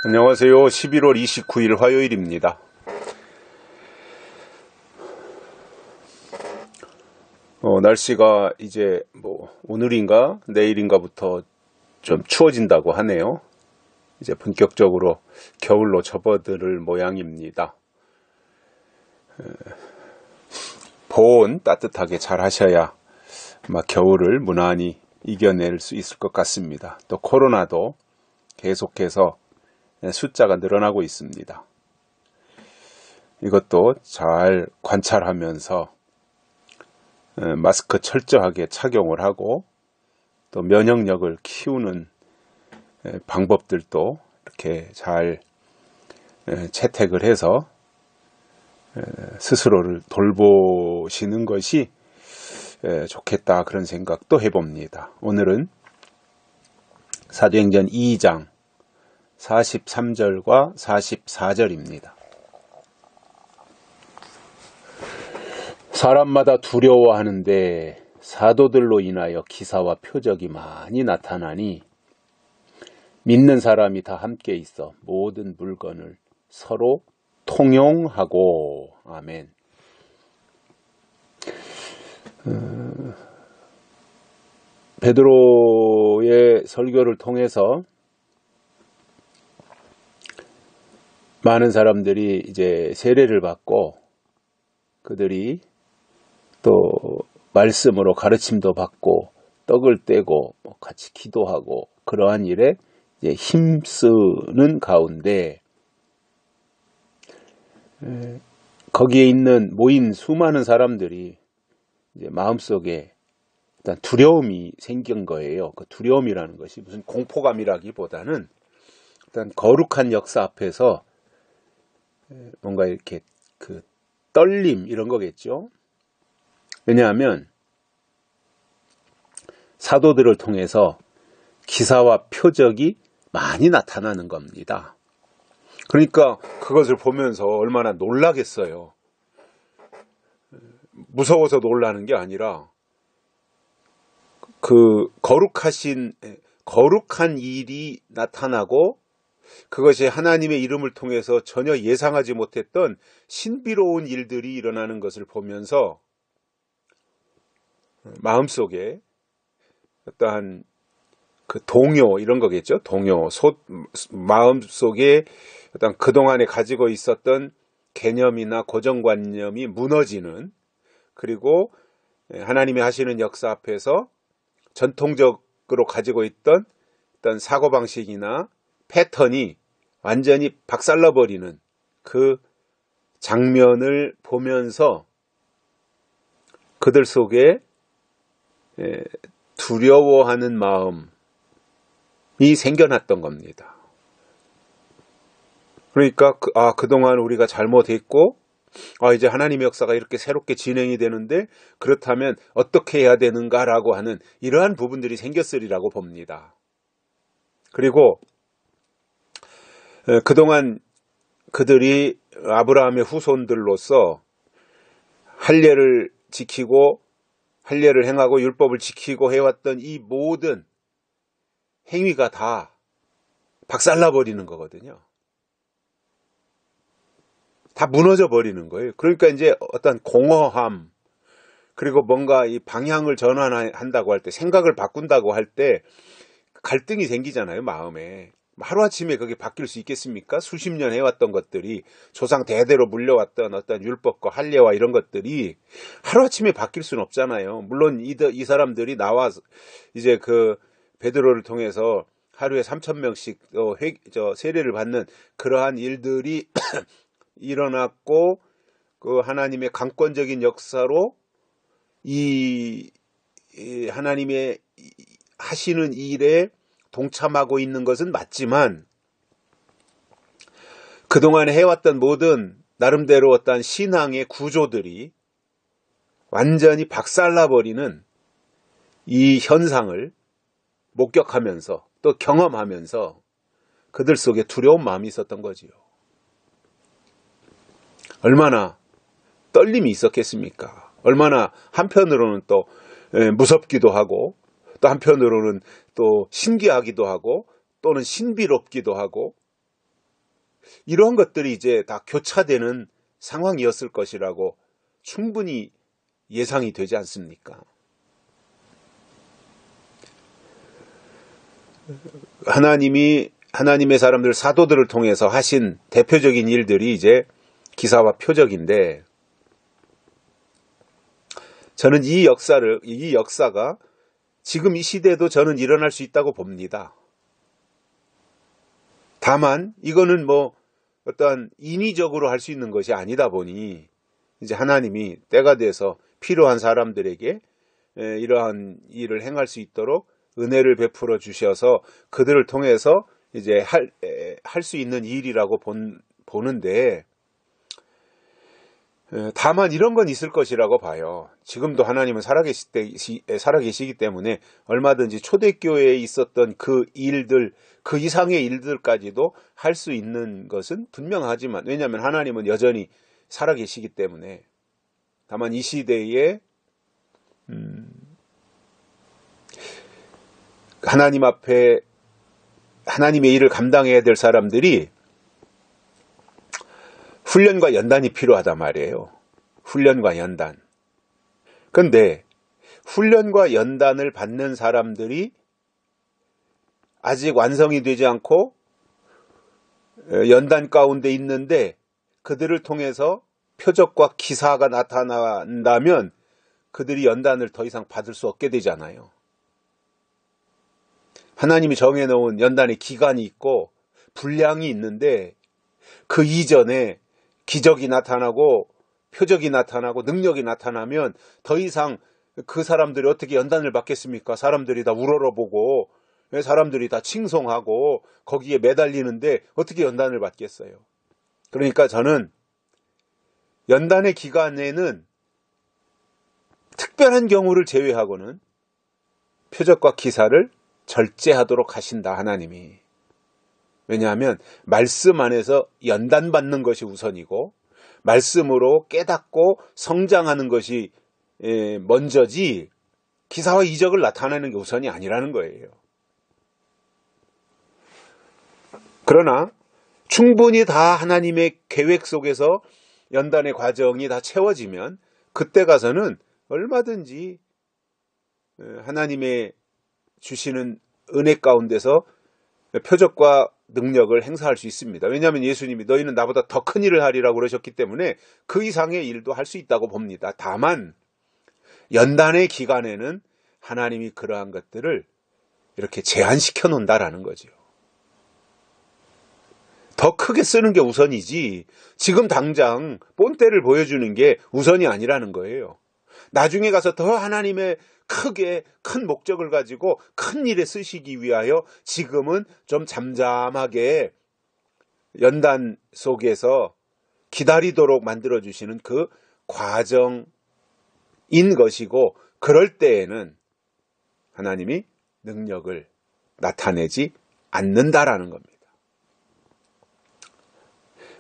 안녕하세요. 11월 29일 화요일입니다. 날씨가 이제 오늘인가 내일인가부터 좀 추워진다고 하네요. 이제 본격적으로 겨울로 접어들 모양입니다. 보온 따뜻하게 잘 하셔야 아마 겨울을 무난히 이겨낼 수 있을 것 같습니다. 또 코로나도 계속해서 숫자가 늘어나고 있습니다. 이것도 잘 관찰하면서 마스크 철저하게 착용을 하고 또 면역력을 키우는 방법들도 이렇게 잘 채택을 해서 스스로를 돌보시는 것이 좋겠다, 그런 생각도 해봅니다. 오늘은 사도행전 2장 43절과 44절입니다. 사람마다 두려워하는데 사도들로 인하여 기사와 표적이 많이 나타나니 믿는 사람이 다 함께 있어 모든 물건을 서로 통용하고. 아멘. 베드로의 설교를 통해서 많은 사람들이 이제 세례를 받고 그들이 또 말씀으로 가르침도 받고 떡을 떼고 같이 기도하고 그러한 일에 이제 힘쓰는 가운데 거기에 있는 모인 수많은 사람들이 이제 마음속에 일단 두려움이 생긴 거예요. 그 두려움이라는 것이 무슨 공포감이라기보다는 일단 거룩한 역사 앞에서 뭔가 이렇게 그 떨림 이런 거겠죠. 왜냐하면 사도들을 통해서 기사와 표적이 많이 나타나는 겁니다. 그러니까 그것을 보면서 얼마나 놀라겠어요. 무서워서 놀라는 게 아니라 그 거룩한 일이 나타나고 그것이 하나님의 이름을 통해서 전혀 예상하지 못했던 신비로운 일들이 일어나는 것을 보면서 마음속에 어떠한 그 동요 이런 거겠죠. 동요, 마음속에 어떤 그동안에 가지고 있었던 개념이나 고정관념이 무너지는, 그리고 하나님이 하시는 역사 앞에서 전통적으로 가지고 있던 어떤 사고방식이나 패턴이 완전히 박살나버리는 그 장면을 보면서 그들 속에 두려워하는 마음이 생겨났던 겁니다. 그러니까 그동안 우리가 잘못했고 이제 하나님의 역사가 이렇게 새롭게 진행이 되는데 그렇다면 어떻게 해야 되는가라고 하는 이러한 부분들이 생겼으리라고 봅니다. 그리고 그동안 그들이 아브라함의 후손들로서 할례를 지키고 할례를 행하고 율법을 지키고 해왔던 이 모든 행위가 다 박살나 버리는 거거든요. 다 무너져 버리는 거예요. 그러니까 이제 어떤 공허함, 그리고 뭔가 이 방향을 전환한다고 할 때, 생각을 바꾼다고 할 때 갈등이 생기잖아요, 마음에. 하루아침에 그게 바뀔 수 있겠습니까? 수십 년 해왔던 것들이, 조상 대대로 물려왔던 어떤 율법과 할례와 이런 것들이 하루아침에 바뀔 수는 없잖아요. 물론 이 사람들이 나와서 이제 그 베드로를 통해서 하루에 3,000명씩 세례를 받는 그러한 일들이 일어났고, 그 하나님의 강권적인 역사로 이 하나님의 하시는 일에 동참하고 있는 것은 맞지만, 그동안 해왔던 모든 나름대로 어떤 신앙의 구조들이 완전히 박살나버리는 이 현상을 목격하면서 또 경험하면서 그들 속에 두려운 마음이 있었던 거지요. 얼마나 떨림이 있었겠습니까? 얼마나 한편으로는 또 무섭기도 하고, 또 한편으로는 또 신기하기도 하고, 또는 신비롭기도 하고, 이러한 것들이 이제 다 교차되는 상황이었을 것이라고 충분히 예상이 되지 않습니까? 하나님의 사람들, 사도들을 통해서 하신 대표적인 일들이 이제 기사와 표적인데, 저는 이 역사가 지금 이 시대에도 저는 일어날 수 있다고 봅니다. 다만 이거는 뭐 어떠한 인위적으로 할 수 있는 것이 아니다 보니 이제 하나님이 때가 돼서 필요한 사람들에게 이러한 일을 행할 수 있도록 은혜를 베풀어 주셔서 그들을 통해서 이제 할 수 있는 일이라고 보는데, 다만 이런 건 있을 것이라고 봐요. 지금도 하나님은 살아계시기 때문에 얼마든지 초대교회에 있었던 그 일들, 그 이상의 일들까지도 할 수 있는 것은 분명하지만, 왜냐하면 하나님은 여전히 살아계시기 때문에. 다만 이 시대에 하나님 앞에 하나님의 일을 감당해야 될 사람들이 훈련과 연단이 필요하단 말이에요. 훈련과 연단. 그런데 훈련과 연단을 받는 사람들이 아직 완성이 되지 않고 연단 가운데 있는데, 그들을 통해서 표적과 기사가 나타난다면 그들이 연단을 더 이상 받을 수 없게 되잖아요. 하나님이 정해놓은 연단의 기간이 있고 분량이 있는데, 그 이전에 기적이 나타나고 표적이 나타나고 능력이 나타나면 더 이상 그 사람들이 어떻게 연단을 받겠습니까? 사람들이 다 우러러보고 사람들이 다 칭송하고 거기에 매달리는데 어떻게 연단을 받겠어요? 그러니까 저는 연단의 기간에는 특별한 경우를 제외하고는 표적과 기사를 절제하도록 하신다, 하나님이. 왜냐하면 말씀 안에서 연단받는 것이 우선이고 말씀으로 깨닫고 성장하는 것이 먼저지 기사와 이적을 나타내는 게 우선이 아니라는 거예요. 그러나 충분히 다 하나님의 계획 속에서 연단의 과정이 다 채워지면 그때 가서는 얼마든지 하나님의 주시는 은혜 가운데서 표적과 능력을 행사할 수 있습니다. 왜냐하면 예수님이 너희는 나보다 더 큰 일을 하리라고 그러셨기 때문에 그 이상의 일도 할 수 있다고 봅니다. 다만 연단의 기간에는 하나님이 그러한 것들을 이렇게 제한시켜 놓는다라는 거죠. 더 크게 쓰는 게 우선이지 지금 당장 본때를 보여주는 게 우선이 아니라는 거예요. 나중에 가서 더 하나님의 큰 목적을 가지고 큰 일에 쓰시기 위하여 지금은 좀 잠잠하게 연단 속에서 기다리도록 만들어주시는 그 과정인 것이고, 그럴 때에는 하나님이 능력을 나타내지 않는다라는 겁니다.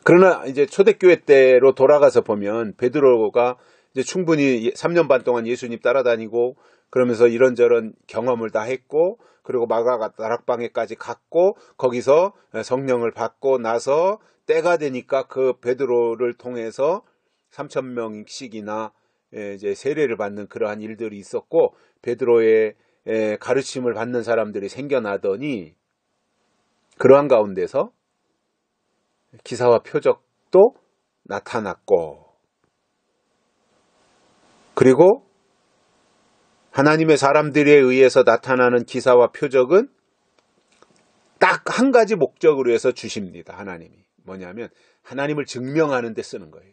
그러나 이제 초대교회 때로 돌아가서 보면 베드로가 이제 충분히 3년 반 동안 예수님 따라다니고 그러면서 이런저런 경험을 다 했고, 그리고 마가 다락방에까지 갔고 거기서 성령을 받고 나서 때가 되니까 그 베드로를 통해서 3,000명씩이나 이제 세례를 받는 그러한 일들이 있었고, 베드로의 가르침을 받는 사람들이 생겨나더니 그러한 가운데서 기사와 표적도 나타났고, 그리고 하나님의 사람들에 의해서 나타나는 기사와 표적은 딱 한 가지 목적으로 해서 주십니다. 하나님이 뭐냐면 하나님을 증명하는 데 쓰는 거예요.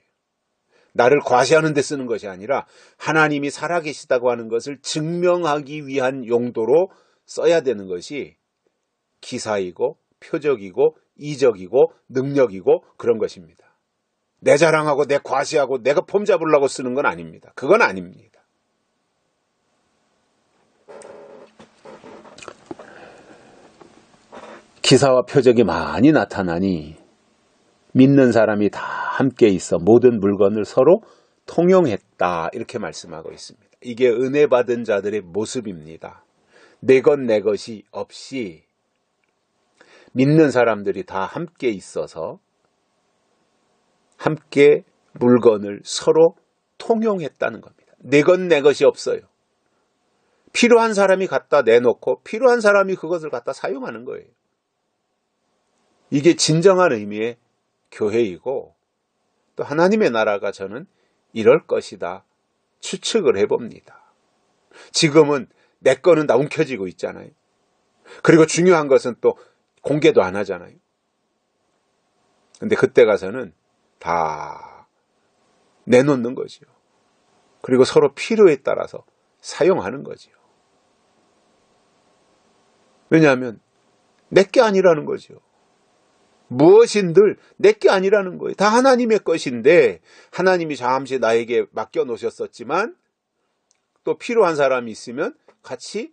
나를 과시하는 데 쓰는 것이 아니라 하나님이 살아계시다고 하는 것을 증명하기 위한 용도로 써야 되는 것이 기사이고 표적이고 이적이고 능력이고 그런 것입니다. 내 자랑하고 내 과시하고 내가 폼 잡으려고 쓰는 건 아닙니다. 그건 아닙니다. 기사와 표적이 많이 나타나니 믿는 사람이 다 함께 있어 모든 물건을 서로 통용했다, 이렇게 말씀하고 있습니다. 이게 은혜 받은 자들의 모습입니다. 내 것 내 것이 없이 믿는 사람들이 다 함께 있어서 함께 물건을 서로 통용했다는 겁니다. 내 것 내 것이 없어요. 필요한 사람이 갖다 내놓고 필요한 사람이 그것을 갖다 사용하는 거예요. 이게 진정한 의미의 교회이고 또 하나님의 나라가 저는 이럴 것이다 추측을 해봅니다. 지금은 내 거는 다 움켜쥐고 있잖아요. 그리고 중요한 것은 또 공개도 안 하잖아요. 근데 그때 가서는 다 내놓는 거지요. 그리고 서로 필요에 따라서 사용하는 거지요. 왜냐하면 내게 아니라는 거죠. 무엇인들 내게 아니라는 거예요. 다 하나님의 것인데 하나님이 잠시 나에게 맡겨 놓으셨었지만 또 필요한 사람이 있으면 같이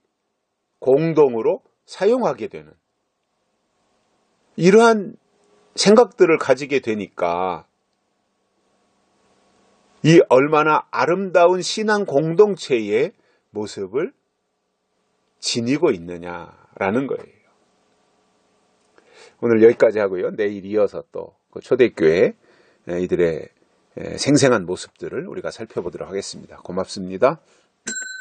공동으로 사용하게 되는 이러한 생각들을 가지게 되니까 이 얼마나 아름다운 신앙 공동체의 모습을 지니고 있느냐라는 거예요. 오늘 여기까지 하고요. 내일 이어서 또 그 초대교회 이들의 생생한 모습들을 우리가 살펴보도록 하겠습니다. 고맙습니다.